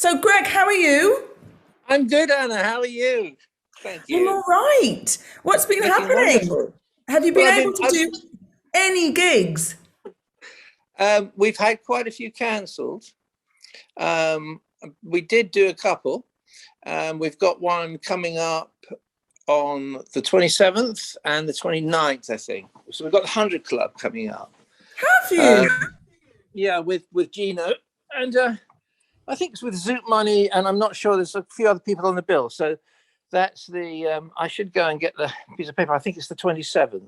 So, Greg, how are you? I'm good, Anna. How are you? Thank I'm you. all right. What's been Looking happening? wonderful. Have you Well, been able to do any gigs? we've had quite a few cancelled. Um, we did do a couple. We've got one coming up on the 27th and the 29th, I think. So we've got the 100 Club coming up. Have you? Um, yeah, with Gino. And I think it's with Zoot Money, and I'm not sure. There's a few other people on the bill. So that's I should go and get the piece of paper. I think it's the 27th of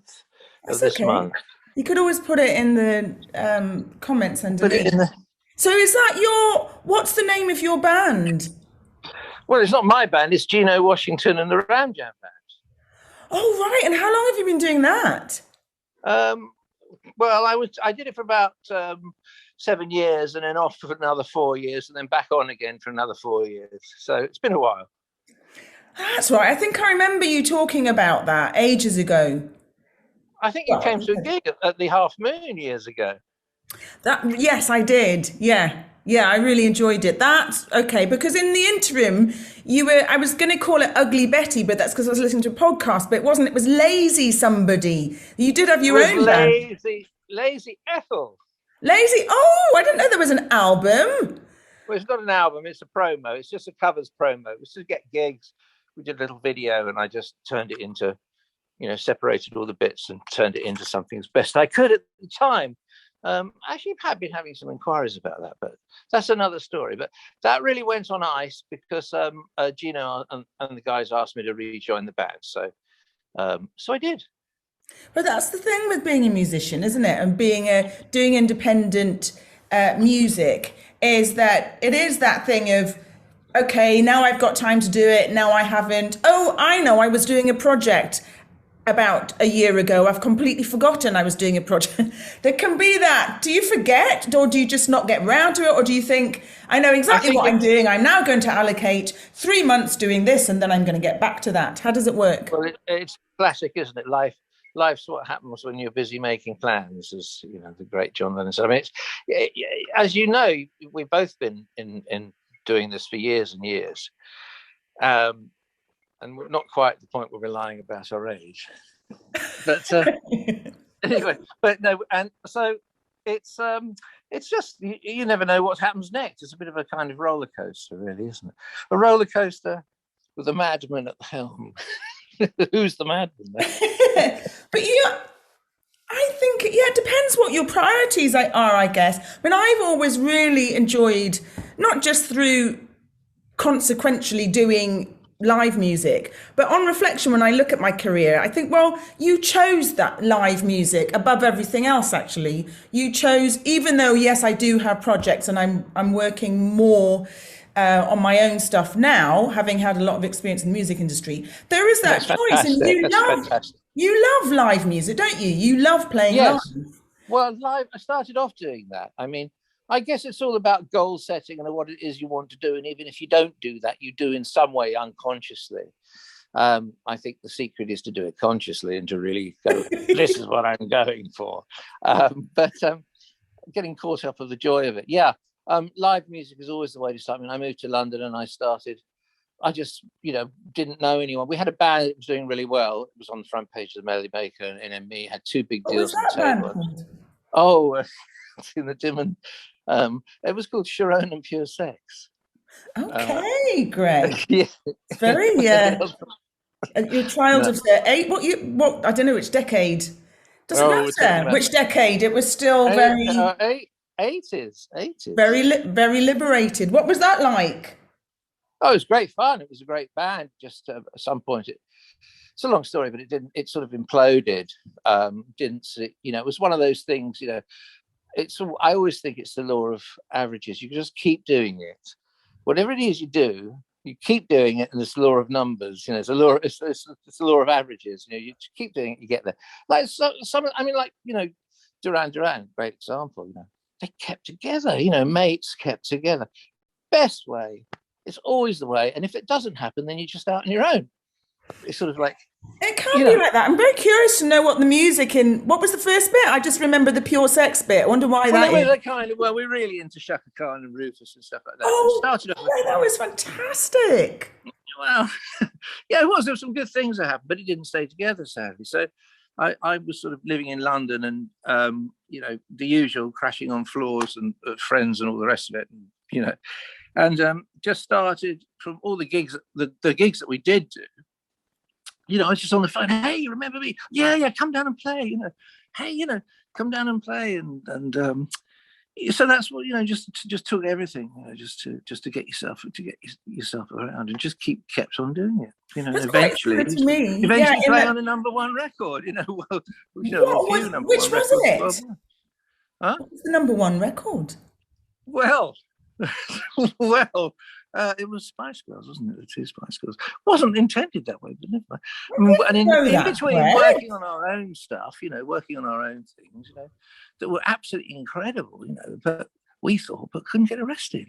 That's this okay. month. You could always put it in the comments Put it underneath. in the. So, is that what's the name of your band? Well, it's not my band. It's Gino Washington and the Ram Jam band. Oh, right. And how long have you been doing that? Um, well, I did it for about 7 years, and then off for another 4 years, and then back on again for another 4 years. So it's been a while. That's right. I think I remember you talking about that ages ago. I think you Well, came to a gig at the Half Moon years ago. that yes, I did. Yeah. Yeah, I really enjoyed it. That's okay, because in the interim, I was going to call it Ugly Betty, but that's because I was listening to a podcast, but it wasn't. It was Lazy Somebody. You did have It your was own band. Lazy Ethel. Lazy. Oh, I didn't know there was an album. Well, it's not an album. It's a promo. It's just a covers promo. It was to get gigs. We did a little video, and I just turned it into, separated all the bits and turned it into something as best I could at the time. Actually, I've been having some inquiries about that, but that's another story. But that really went on ice because Gino and the guys asked me to rejoin the band. So I did. But that's the thing with being a musician, isn't it? And doing independent music is that it is that thing of, okay, now I've got time to do it. Now I haven't. Oh, I know. I was doing a project about a year ago. I've completely forgotten I was doing a project. There can be that. Do you forget, or do you just not get round to it, or do you think I know I exactly think what I'm doing? I'm now going to allocate 3 months doing this, and then I'm going to get back to that. How does it work? it's classic, isn't it? Life's what happens when you're busy making plans, as the great John Lennon said. I mean, as you know, we've both been in doing this for years and years. And we're not quite at the point where we're lying about our age. But anyway, but no, and so it's just you never know what happens next. It's a bit of a kind of roller coaster, really, isn't it? A roller coaster with a madman at the helm. Who's the madman there? But I think, yeah, it depends what your priorities are, I guess. I mean, I've always really enjoyed, not just through consequentially doing live music, but on reflection, when I look at my career, I think, well, you chose that live music above everything else, actually. You chose, even though, yes, I do have projects and I'm working more on my own stuff now, having had a lot of experience in the music industry, there is that That's choice, and fantastic. That's fantastic. you love live music, don't you? You love playing live. Yes. Well, live. I started off doing that. I mean, I guess it's all about goal setting and what it is you want to do. And even if you don't do that, you do in some way unconsciously. I think the secret is to do it consciously and to really go, this is what I'm going for. But getting caught up with the joy of it. Yeah. Live music is always the way to start. I mean, I moved to London and I just, didn't know anyone. We had a band that was doing really well. It was on the front page of the Melody Maker, and NME had two big What was deals on that the band table. called? Oh, in the dim and it was called Sharon and Pure Sex. Okay, Greg. Yeah. It's very your child No. of the eight. What? I don't know which decade. Doesn't Oh, we're talking matter about which decade. It was still eight, 80s. very liberated. What was that like? Oh, it was great fun. It was a great band. Just at some point, it's a long story, but it didn't. It sort of imploded. Didn't it was one of those things. I always think it's the law of averages. You can just keep doing it. Whatever it is you do, you keep doing it, and it's the law of numbers. It's a law. It's the law of averages. You keep doing it, you get there. Like some. I mean, like Duran Duran, great example. They kept together. Mates kept together. Best way. It's always the way. And if it doesn't happen, then you're just out on your own. it's sort of like, It can you be know, like that. I'm very curious to know what the music in what was the first bit? I just remember the pure sex bit. I wonder why well, that it was is. a kind of, well, we're really into Shaka Khan and Rufus and stuff like that. It Oh, started off with, boy, that was fantastic. well, yeah, it was. There were some good things that happened, but it didn't stay together, sadly. So I was sort of living in London, and the usual crashing on floors and friends and all the rest of it, and just started from all the gigs, the gigs that we did do. I was just on the phone. Hey, you remember me? Yeah, yeah. Come down and play. Hey, come down and play, and so that's what just took everything, just to get yourself around, and just kept on doing it. That's quite similar to me. Yeah, Eventually play on a number one record. A few number which one was records. it? Huh? What was the number one record? Well, well, it was Spice Girls, wasn't it? The two Spice Girls. Wasn't intended that way, but never mind. And in between working on our own stuff, working on our own things, that were absolutely incredible, but we thought, but couldn't get arrested,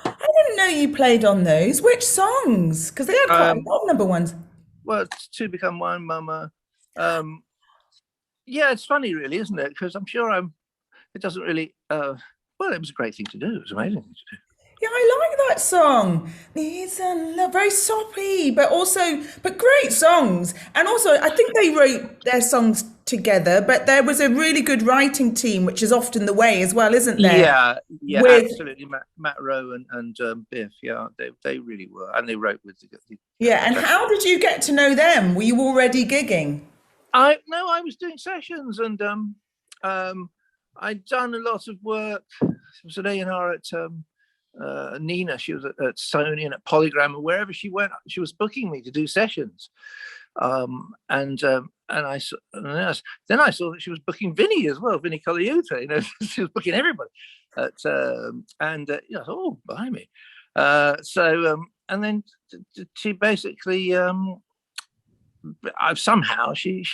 I didn't know you played on those. Which songs? Because they had quite a lot of number ones. Well, Two Become One, Mama. Yeah, it's funny, really, isn't it? Because I'm sure it doesn't really. Well, it was a great thing to do. It was an amazing thing to do. Yeah, I like that song. It's very soppy, but great songs. And also, I think they wrote their songs together, but there was a really good writing team, which is often the way as well, isn't there? Yeah, absolutely. Matt Rowe and Biff, yeah, they really were, and they wrote with the. Yeah, and how did you get to know them? Were you already gigging? I was doing sessions, and I'd done a lot of work. It was an A&R at Nina. She was at Sony and at Polygram, and wherever she went, she was booking me to do sessions. And then I saw that she was booking Vinny as well, Vinny Colaiuta. She was booking everybody. I thought, oh, behind me. And then she basically. Somehow she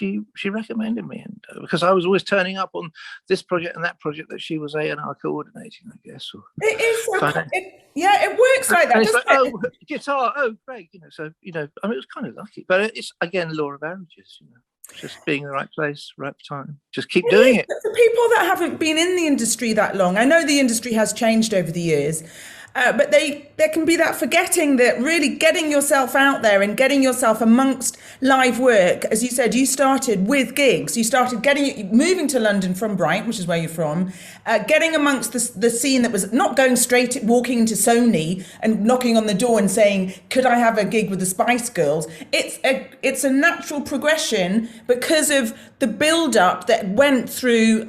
recommended me, and because I was always turning up on this project and that project that she was A&R coordinating, I guess. It is, it works like that. It's like, oh, guitar, oh, great, So it was kind of lucky, but it's again law of averages, just being in the right place, right time, just keep doing it. For people that haven't been in the industry that long, I know the industry has changed over the years. But there can be that forgetting that really getting yourself out there and getting yourself amongst live work. As you said, you started with gigs. You started moving to London from Brighton, which is where you're from, getting amongst the scene that was not going straight, walking into Sony and knocking on the door and saying, could I have a gig with the Spice Girls? It's a natural progression because of the build-up that went through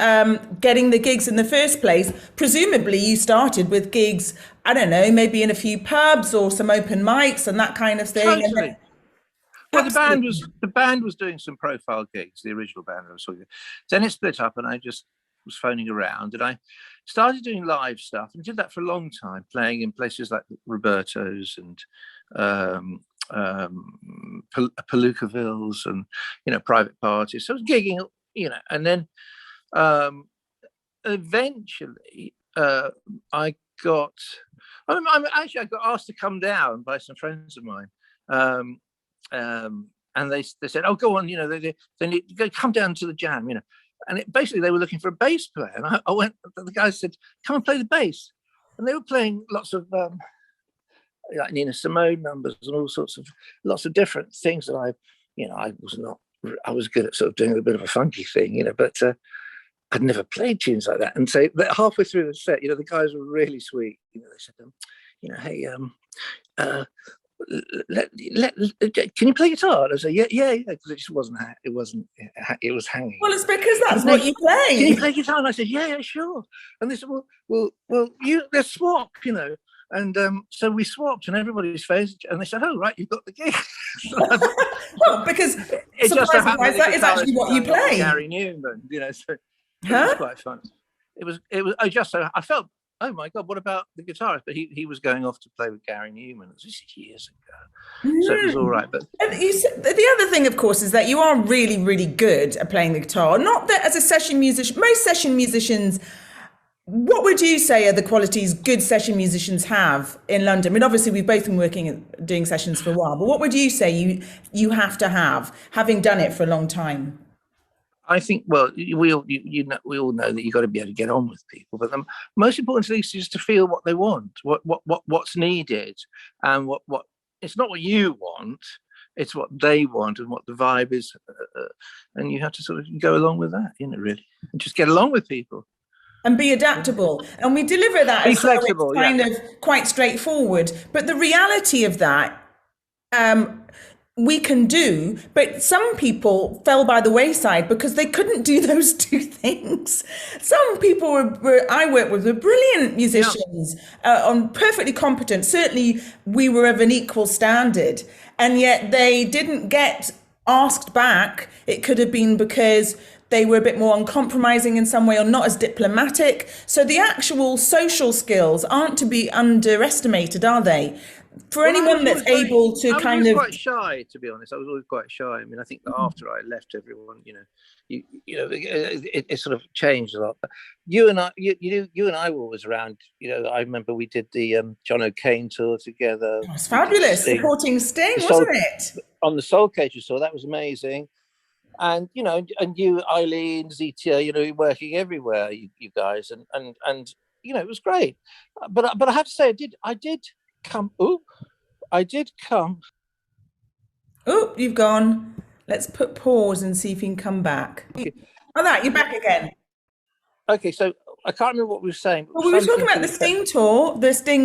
getting the gigs in the first place. Presumably you started with gigs, I don't know, maybe in a few pubs or some open mics and that kind of thing. Totally. Well, the band was doing some profile gigs, the original band I was talking about. Then it split up, and I just was phoning around, and I started doing live stuff, and did that for a long time, playing in places like Roberto's and Palookavilles and private parties. So I was gigging, and then eventually I got asked to come down by some friends of mine, and they said, "Oh, go on, they need to go, come down to the jam, And basically, they were looking for a bass player, and I went. The guys said, "Come and play the bass," and they were playing lots of like Nina Simone numbers and lots of different things that I was good at sort of doing a bit of a funky thing, but I'd never played tunes like that. And so halfway through the set, the guys were really sweet. They said, hey, can you play guitar? And I said, yeah, because it just wasn't. It was hanging. Well, it's because that's what you play. Can you play guitar? And I said, yeah, sure. And they said, well, let's swap, And so we swapped, and everybody's face, and they said, "Oh, right, you've got the gig." Well, because it just so happened that is actually what you play. Gary Newman, so it was quite fun. It was. I felt, oh my God, what about the guitarist? But he was going off to play with Gary Newman. This is years ago, so it was all right. But the other thing, of course, is that you are really, really good at playing the guitar. Not that as a session musician, most session musicians What would you say are the qualities good session musicians have in London? I mean, obviously we've both been doing sessions for a while, but what would you say you have to have, having done it for a long time? I think, well, we all know that you've got to be able to get on with people, but the most important thing is just to feel what they want, what's needed, and what it's not what you want, it's what they want and what the vibe is, and you have to sort of go along with that, really, and just get along with people And be adaptable. And we deliver that be as though it's flexible. kind of quite straightforward. But the reality of that, um, we can do, but some people fell by the wayside because they couldn't do those two things. Some people I work with were brilliant musicians, on perfectly competent. Certainly, we were of an equal standard, and yet they didn't get asked back. It could have been because they were a bit more uncompromising in some way or not as diplomatic. So the actual social skills aren't to be underestimated, are they? For anyone that's able to I was quite shy, to be honest. I was always quite shy. I mean, I think that after I left everyone, it sort of changed a lot. But you and I were always around. I remember we did the John O'Kane tour together. It was fabulous, supporting Sting, wasn't it? On the Soul Cages tour, that was amazing. And and you, Eileen, Zetia, working everywhere, you guys, and it was great. But I have to say, I did come. I did come. Oh, you've gone. Let's put pause and see if you can come back. Okay. Oh, you're back again. Okay, so I can't remember what we were saying. Well, we were talking about the Sting tour,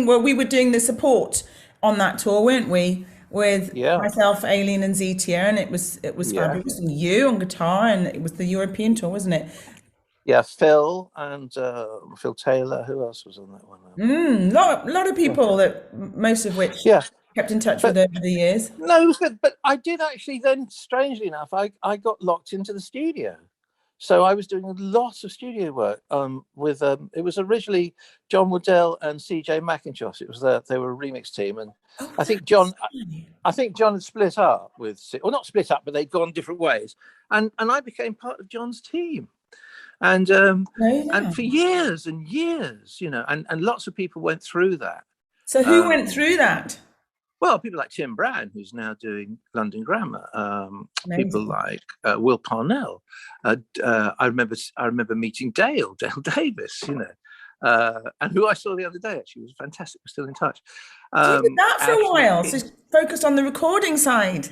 where we were doing the support on that tour, weren't we? With myself, Aileen, and Zetia, and it was fabulous. And you on guitar, and it was the European tour, wasn't it? Yeah, Phil and Phil Taylor. Who else was on that one? Lot of people that most of which kept in touch with over the years. No, it was good. But I did actually then, strangely enough, I got locked into the studio. So I was doing lots of studio work with it was originally John Waddell and CJ McIntosh. It was they were a remix team, and I think John had split up not split up, but they'd gone different ways, and I became part of John's team, and for years and years, and lots of people went through that. So who went through that? Well, people like Tim Brown, who's now doing London Grammar. People like Will Parnell. I remember meeting Dale Davis, and who I saw the other day. Actually, was fantastic. We're still in touch. So you did that for a while. So focused on the recording side.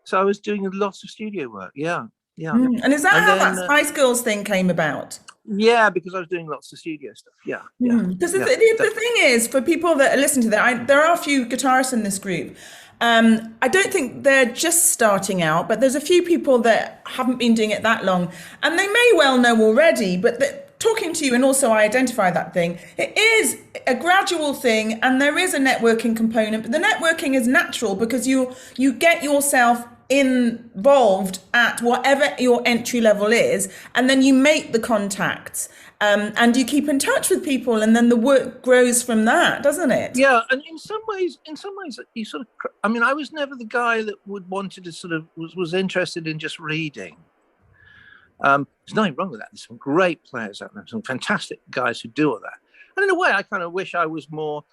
So I was doing lots of studio work. Yeah. And is that how that Spice Girls thing came about? Yeah, because I was doing lots of studio stuff. Yeah. Because the thing is, for people that are listening to that, there are a few guitarists in this group. I don't think they're just starting out, but there's a few people that haven't been doing it that long, and they may well know already, but talking to you, and also I identify that thing, it is a gradual thing, and there is a networking component, but the networking is natural because you get yourself involved at whatever your entry level is, and then you make the contacts, and you keep in touch with people, and then the work grows from that, doesn't it? Yeah, and in some ways you sort of, I mean, I was never the guy that wanted to sort of was interested in just reading. There's nothing wrong with that. There's some great players out there, some fantastic guys who do all that, and in a way I kind of wish I was more,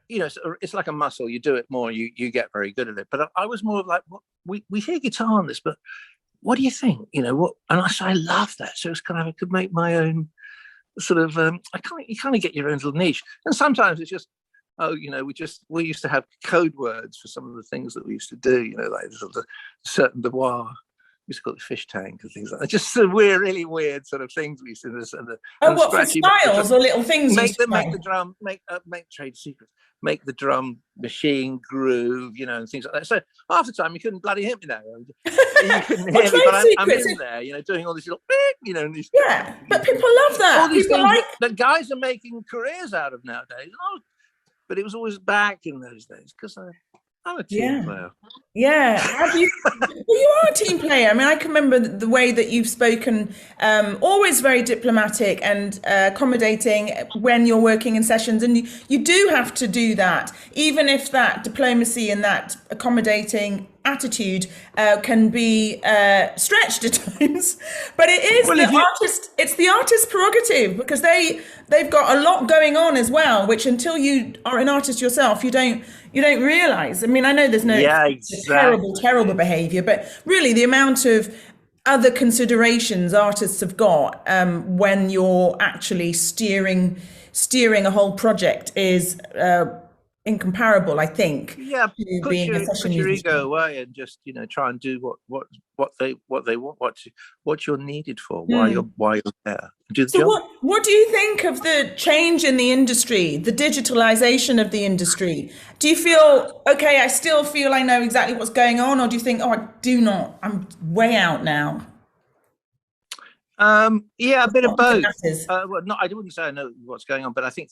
it's like a muscle. You do it more, you get very good at it. But I was more of like, we hear guitar on this, but what do you think? What? And I love that. So it's kind of, I could make my own sort of. You kind of get your own little niche. And sometimes it's just, we used to have code words for some of the things that we used to do. Like sort of certain devoir. We used to call it fish tank and things like that. Just some really weird sort of things we used to do. What, for styles or little things? Make the drum, make trade secrets. Make the drum machine groove, and things like that. So half the time you couldn't bloody hit me now. You couldn't hear me, but I'm in there, doing all these little, these. Yeah, but people love that. All these things that guys are making careers out of nowadays. But it was always back in those days because I'm a team player. Yeah, how do you? Well, you are a team player. I mean, I can remember the way that you've spoken, always very diplomatic and accommodating when you're working in sessions, and you do have to do that, even if that diplomacy and that accommodating attitude can be stretched at times. But it is Well, the if you artist. It's the artist's prerogative because they've got a lot going on as well, which until you are an artist yourself, you don't realize. I mean, I know there's no yeah, terrible, exactly. terrible behavior, but really the amount of other considerations artists have got when you're actually steering a whole project is incomparable, I think, Yeah, to being a session put your ego musician. away and just try and do what they want, what you're needed for, Hmm. why you're there, do the So job. what do you think of the change in the industry, the digitalization of the industry? Do you feel okay, I still feel I know exactly what's going on, or do you think, oh, I do not, I'm way out now? Yeah, a bit of Not if it both. matters. Well, not I wouldn't say I know what's going on, but I think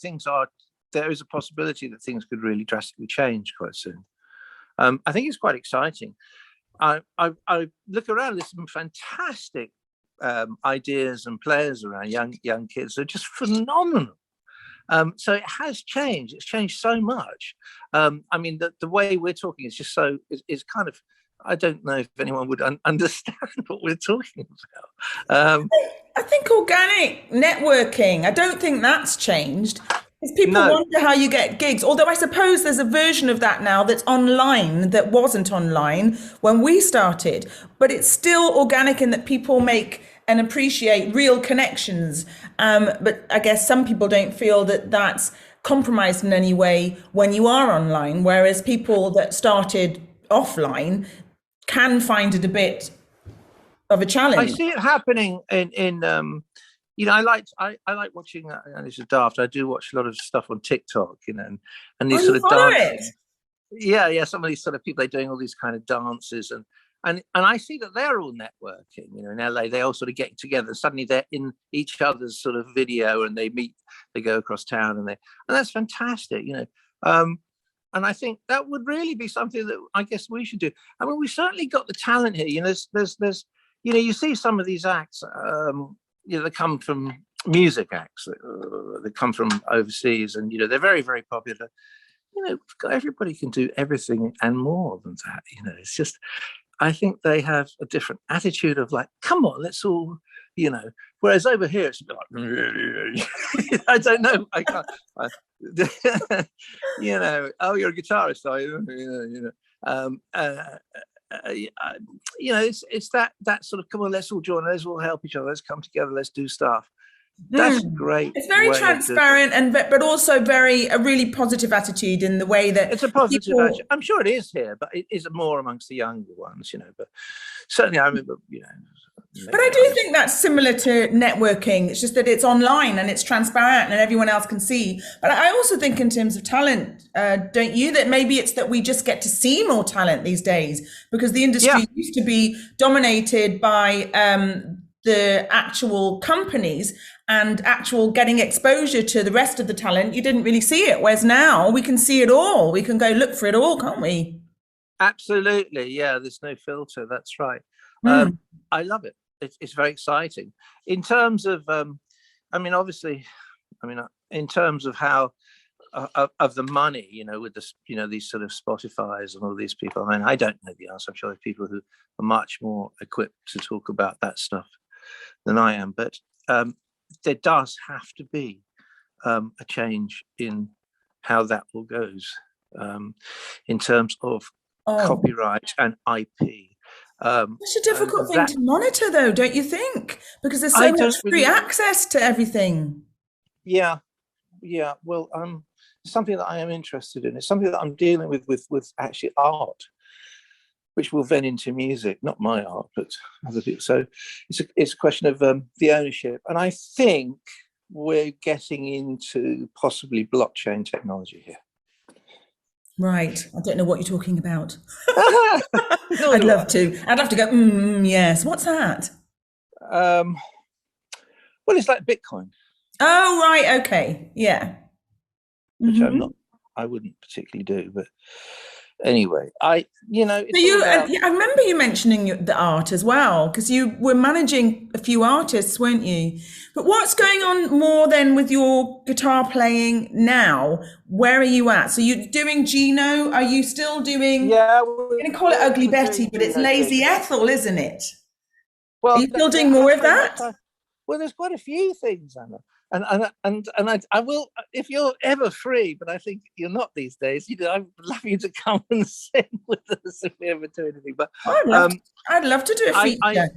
there is a possibility that things could really drastically change quite soon. I think it's quite exciting. I look around. There's some fantastic ideas and players around. Young kids. They're just phenomenal. So it has changed. It's changed so much. I mean, the way we're talking is just is kind of. I don't know if anyone would understand what we're talking about. I think organic networking, I don't think that's changed. Because people No, wonder how you get gigs. Although I suppose there's a version of that now that's online that wasn't online when we started. But it's still organic in that people make and appreciate real connections. But I guess some people don't feel that that's compromised in any way when you are online. Whereas people that started offline can find it a bit of a I challenge. see it happening in I like watching, and this is daft. I do watch a lot of stuff on TikTok, and Oh, these you sort of follow dancing. it? Yeah, some of these sort of people are doing all these kind of dances, and I see that they're all networking. In LA, they all sort of get together. Suddenly, they're in each other's sort of video, and they meet. They go across town, and that's fantastic. And I think that would really be something that I guess we should do. I mean, we certainly got the talent here. There's you see some of these acts. They come from music acts that come from overseas, and they're very, very popular. Everybody can do everything and more than that. It's just I think they have a different attitude of like, come on, let's all, Whereas over here it's a bit like, I don't know, I can't. Oh, you're a guitarist, are you? Um, uh, it's that sort of come on, let's all join, let's all help each other, let's come together, let's do stuff. That's a Mm. great It's very way of doing it. transparent and but also very a really positive attitude in the way that It's a positive attitude. people. I'm sure it is here, but it is more amongst the younger ones, But certainly, I remember, But I maybe I do was. think that's similar to networking. It's just that it's online and it's transparent and everyone else can see. But I also think in terms of talent, don't you, that maybe it's that we just get to see more talent these days because the Yeah, industry used to be dominated by the actual companies and actual getting exposure to the rest of the talent. You didn't really see it. Whereas now we can see it all. We can go look for it all, can't we? absolutely. Yeah, there's no filter. That's right. Mm. I love it. It's very exciting. In terms of, I mean, obviously, in terms of how of the money, with this, these sort of Spotify's and all these people. I mean, I don't know the answer. I'm sure there are people who are much more equipped to talk about that stuff than I am. But there does have to be a change in how that all goes in terms of Oh, copyright and IP. it's a And difficult thing that to monitor, though, don't you think? Because there's I so much don't free really, access to everything. yeah, yeah. Well, something that I am interested in. It's something that I'm dealing with actually art, which will then into music, not my art, but other people. So it's a question of the ownership, and I think we're getting into possibly blockchain technology here. Right. I don't know what you're talking about. Nor I'd do love to. I'd love to go, yes. What's that? I. Well, it's like Bitcoin, Oh, right. Okay. Yeah. which I'm Hmm. not. I wouldn't particularly do, but anyway, it's all about. I remember you mentioning the art as well, because you were managing a few artists, weren't you? But what's going on more then with your guitar playing now? Where are you at? So you're doing Gino? Are you still doing? Yeah, I'm going to call it Ugly Betty, but it's Lazy Ethel, isn't it? Are Well, you still doing more of that? Well, there's quite a few things, Anna, and I will if you're ever free. But I think you're not these days. I'd love you to come and sing with us if we ever do anything. But I'd love to do a feature.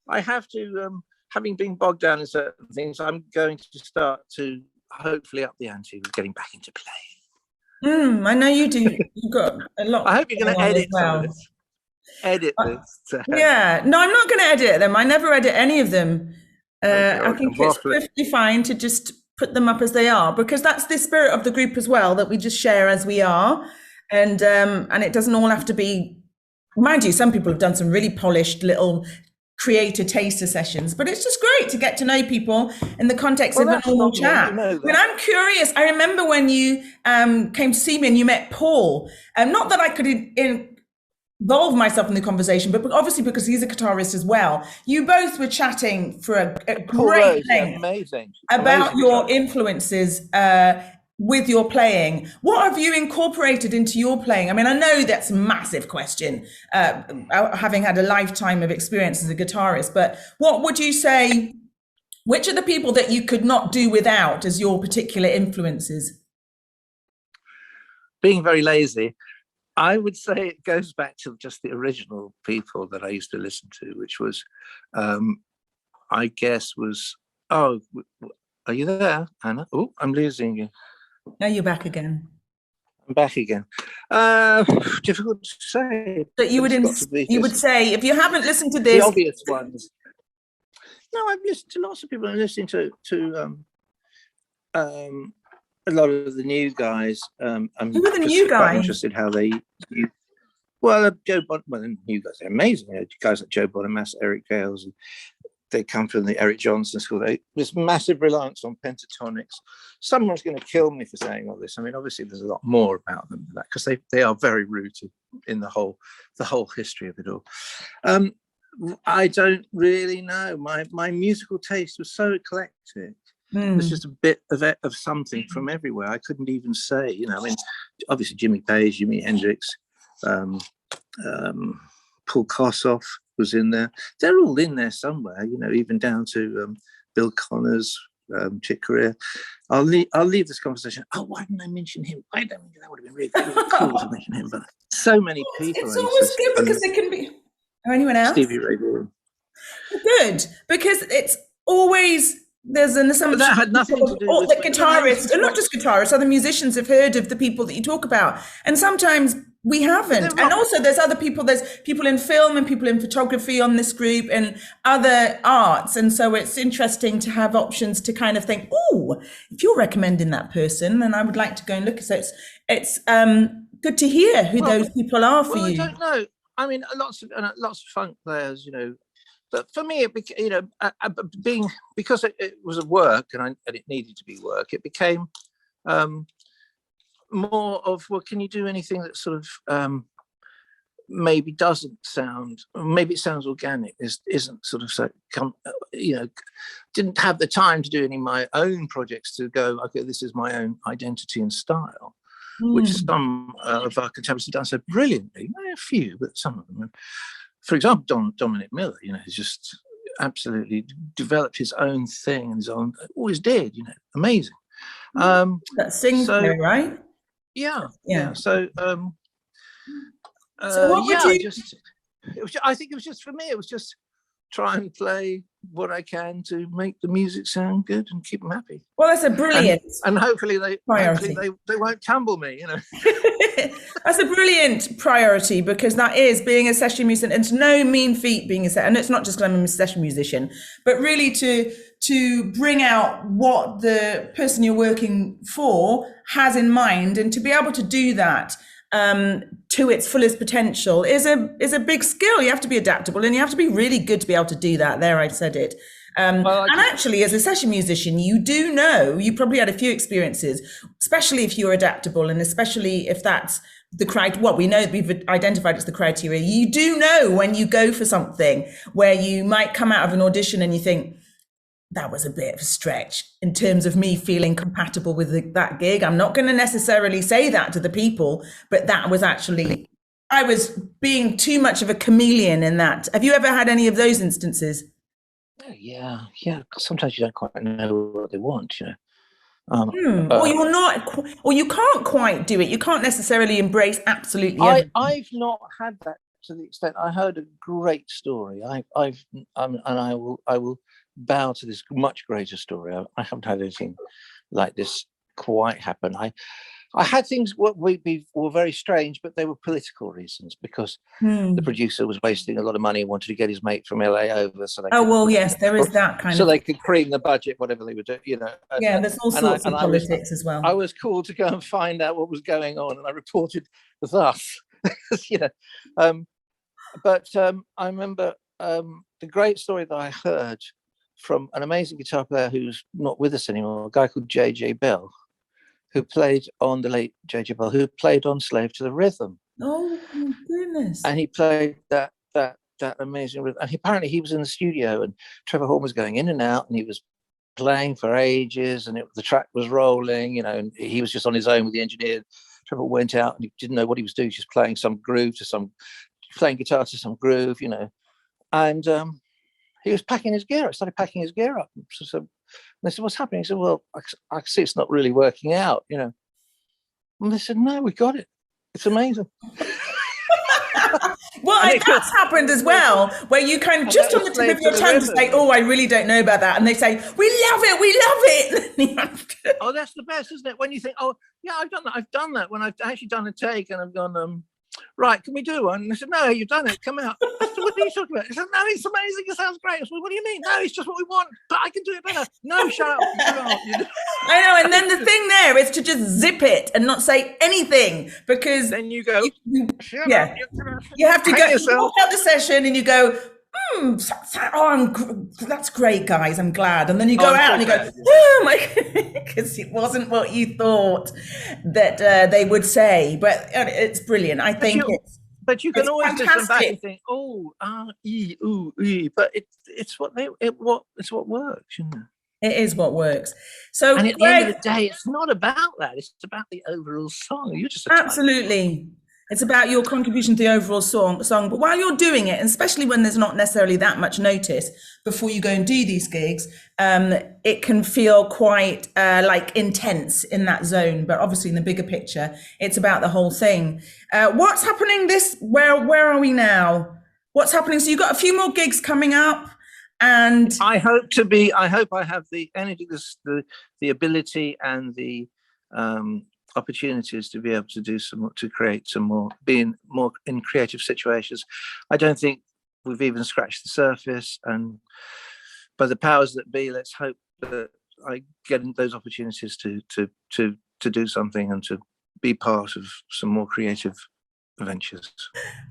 I have to, having been bogged down in certain things, I'm going to start to hopefully up the ante with getting back into playing. I know you do. You've got a lot. I hope you're going to edit some of this. Edit this. Yeah, no, I'm not going to edit them. I never edit any of them. I think it's perfectly fine to just put them up as they are, because that's the spirit of the group as well, that we just share as we are, and it doesn't all have to be. Mind you, some people have done some really polished little creator taster sessions, but it's just great to get to know people in the context of a normal chat. When I'm curious, I remember when you came to see me and you met Paul, not that I could involve myself in the conversation, but obviously because he's a guitarist as well. You both were chatting for a great length about your influences with your playing. What have you incorporated into your playing? I mean, I know that's a massive question, having had a lifetime of experience as a guitarist, but what would you say, which are the people that you could not do without as your particular influences? Being very lazy, I would say it goes back to just the original people that I used to listen to, which was, I guess are you there, Anna? Oh, I'm losing you. Now you're back again. I'm back again. Difficult to say. But you would say, if you haven't listened to this, the obvious ones. No, I've listened to lots of people. I'm listening to a lot of the new guys. Who are the new guys? Quite interested how they. Joe Bonham. Well, the new guys are amazing. Guys like Joe Bonham, Eric Gales, and they come from the Eric Johnson school. There's massive reliance on pentatonics. Someone's going to kill me for saying all this. I mean, obviously, there's a lot more about them than that, because they are very rooted in the whole history of it all. I don't really know. My musical taste was so eclectic. There's just a bit of something from everywhere. I couldn't even say, I mean, obviously Jimmy Page, Jimi Hendrix, Paul Kossoff was in there. They're all in there somewhere, even down to Bill Connors, Chick Corea. I'll leave this conversation. Oh, why didn't I mention him? That would have been really cool to mention him. But so many people. It's always good because they can be. Or anyone else? Stevie Ray Vaughan. Good, because it's always. There's an assumption that had nothing to do with the guitarists, and not just guitarists, other musicians have heard of the people that you talk about, and sometimes we haven't. And also, there's other people. There's people in film and people in photography on this group, and other arts. And so it's interesting to have options to kind of think, oh, if you're recommending that person, then I would like to go and look. So it's good to hear who those people are for you. I don't know. I mean, lots of funk players, But for me, it became, because it was a work and it needed to be work, it became more of, well, can you do anything that sort of maybe doesn't sound, maybe it sounds organic, isn't sort of so, didn't have the time to do any of my own projects to go, okay, this is my own identity and style, which some of our contemporaries have done so brilliantly. A few, but some of them. For example, Dominic Miller, has just absolutely developed his own thing and his own, always did, amazing. That sings there, right? Yeah. So, what would you? I think it was just for me. It was just try and play what I can to make the music sound good and keep them happy. Well, that's a brilliant. And hopefully they won't tumble me. That's a brilliant priority, because that is being a session musician. It's no mean feat being and it's not just because I'm a session musician, but really to bring out what the person you're working for has in mind, and to be able to do that to its fullest potential is a big skill. You have to be adaptable, and you have to be really good to be able to do that. There, I said it. And actually, as a session musician, you do know, you probably had a few experiences, especially if you're adaptable and especially if that's the crowd. What we know, we've identified as the criteria. You do know when you go for something where you might come out of an audition and you think, that was a bit of a stretch in terms of me feeling compatible with that gig. I'm not going to necessarily say that to the people, but that was actually, I was being too much of a chameleon in that. Have you ever had any of those instances? Yeah. Sometimes you don't quite know what they want, you know. Or you're not, or you can't quite do it. You can't necessarily embrace absolutely everything. I've not had that to the extent. I heard a great story. And I will bow to this much greater story. I haven't had anything like this quite happen. I had things were very strange, but they were political reasons, because the producer was wasting a lot of money and wanted to get his mate from LA over. So yes, there is that kind of. So they could cream the budget, whatever they were doing, you know. Yeah, there's all sorts of politics as well. I was called to go and find out what was going on, and I reported thus, you know. But I remember the great story that I heard from an amazing guitar player who's not with us anymore, a guy called J.J. Bell, who played on the late J.J. Bell, who played on Slave to the Rhythm. Oh my goodness! And he played that amazing rhythm. And apparently he was in the studio, and Trevor Horn was going in and out, and he was playing for ages, and the track was rolling, you know, and he was just on his own with the engineer. Trevor went out and he didn't know what he was doing, just playing some groove playing guitar to some groove, you know. And he was packing his gear up, started packing his gear up. So and they said, "What's happening?" He said, "Well, I see it's not really working out, you know." And they said, "No, we got it. It's amazing." Well, that's happened as well, where you kind of just on the tip of your tongue say, "Oh, I really don't know about that," and they say, "We love it." Oh, that's the best, isn't it? When you think, "Oh, yeah, I've done that." When I've actually done a take and I've gone, "Right, can we do one?" And they said, "No, you've done it. Come out." I said, "What are you talking about?" They said, "No, it's amazing. It sounds great." I said, "What do you mean?" "No, it's just what we want, but I can do it better." "No, shut up." I know, and then the thing there is to just zip it and not say anything, because then you go, you have to go. You walk out the session and you go, that's great, guys. I'm glad. And then you go out and you go, "Oh my," because it wasn't what you thought that they would say. But it's brilliant. I think but you can always listen back and think, "Oh, ooh, but it's what works, you know. It is what works. So, and at the end of the day, it's not about that. It's about the overall song. You're just absolutely. It's about your contribution to the overall song. But while you're doing it, and especially when there's not necessarily that much notice before you go and do these gigs, it can feel quite like intense in that zone. But obviously, in the bigger picture, it's about the whole thing. What's happening where are we now? What's happening? So you've got a few more gigs coming up. And I hope I have the energy, the ability, and the opportunities to be able to do to create some more, being more in creative situations. I don't think we've even scratched the surface, and by the powers that be, let's hope that I get those opportunities to do something and to be part of some more creative ventures.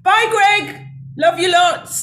Bye, Greg. Love you lots.